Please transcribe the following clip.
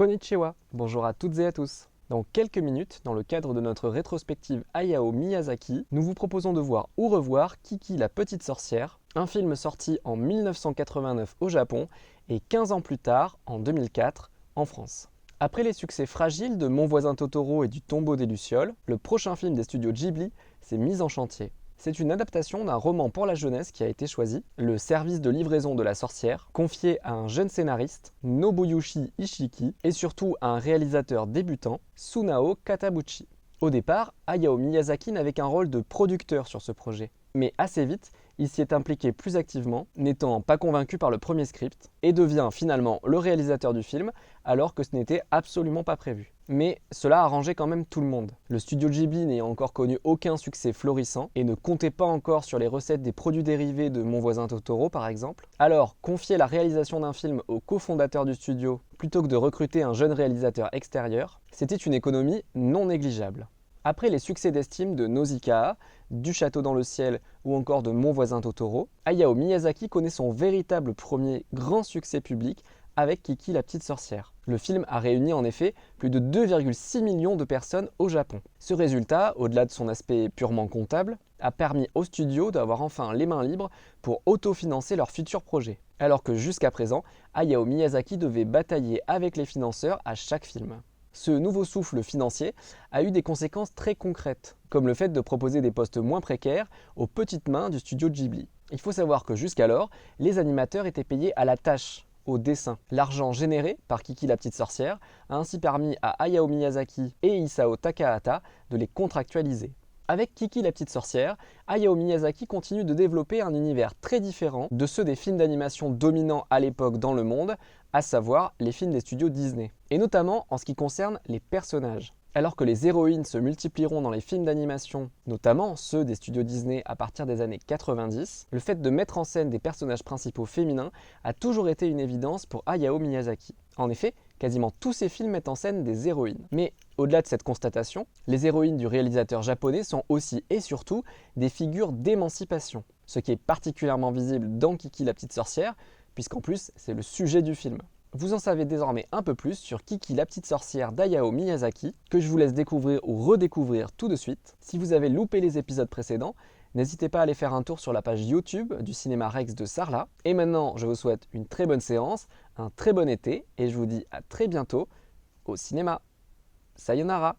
Konnichiwa, bonjour à toutes et à tous. Dans quelques minutes, dans le cadre de notre rétrospective Hayao Miyazaki, nous vous proposons de voir ou revoir Kiki la petite sorcière, un film sorti en 1989 au Japon et 15 ans plus tard, en 2004, en France. Après les succès fragiles de Mon voisin Totoro et du Tombeau des Lucioles, le prochain film des studios Ghibli s'est mis en chantier. C'est une adaptation d'un roman pour la jeunesse qui a été choisi, Le service de livraison de la sorcière, confié à un jeune scénariste, Nobuyushi Ishiki, et surtout à un réalisateur débutant, Sunao Katabuchi. Au départ, Hayao Miyazaki n'avait qu'un rôle de producteur sur ce projet. Mais assez vite, il s'y est impliqué plus activement, n'étant pas convaincu par le premier script, et devient finalement le réalisateur du film, alors que ce n'était absolument pas prévu. Mais cela a arrangé quand même tout le monde. Le studio Ghibli n'ayant encore connu aucun succès florissant, et ne comptait pas encore sur les recettes des produits dérivés de Mon voisin Totoro par exemple, alors confier la réalisation d'un film au cofondateur du studio, plutôt que de recruter un jeune réalisateur extérieur, c'était une économie non négligeable. Après les succès d'estime de Nausicaa, Du château dans le ciel ou encore de Mon voisin Totoro, Hayao Miyazaki connaît son véritable premier grand succès public avec Kiki la petite sorcière. Le film a réuni en effet plus de 2,6 millions de personnes au Japon. Ce résultat, au-delà de son aspect purement comptable, a permis aux studios d'avoir enfin les mains libres pour autofinancer leurs futurs projets. Alors que jusqu'à présent, Hayao Miyazaki devait batailler avec les financeurs à chaque film. Ce nouveau souffle financier a eu des conséquences très concrètes, comme le fait de proposer des postes moins précaires aux petites mains du studio Ghibli. Il faut savoir que jusqu'alors, les animateurs étaient payés à la tâche, au dessin. L'argent généré par Kiki la petite sorcière a ainsi permis à Hayao Miyazaki et Isao Takahata de les contractualiser. Avec Kiki la petite sorcière, Hayao Miyazaki continue de développer un univers très différent de ceux des films d'animation dominants à l'époque dans le monde, à savoir les films des studios Disney. Et notamment en ce qui concerne les personnages. Alors que les héroïnes se multiplieront dans les films d'animation, notamment ceux des studios Disney à partir des années 90, le fait de mettre en scène des personnages principaux féminins a toujours été une évidence pour Hayao Miyazaki. En effet, quasiment tous ses films mettent en scène des héroïnes. Mais au-delà de cette constatation, les héroïnes du réalisateur japonais sont aussi et surtout des figures d'émancipation, ce qui est particulièrement visible dans Kiki la petite sorcière, puisqu'en plus c'est le sujet du film. Vous en savez désormais un peu plus sur Kiki la petite sorcière d'Hayao Miyazaki, que je vous laisse découvrir ou redécouvrir tout de suite. Si vous avez loupé les épisodes précédents, n'hésitez pas à aller faire un tour sur la page YouTube du Cinéma Rex de Sarlat. Et maintenant, je vous souhaite une très bonne séance, un très bon été, et je vous dis à très bientôt au cinéma. Sayonara!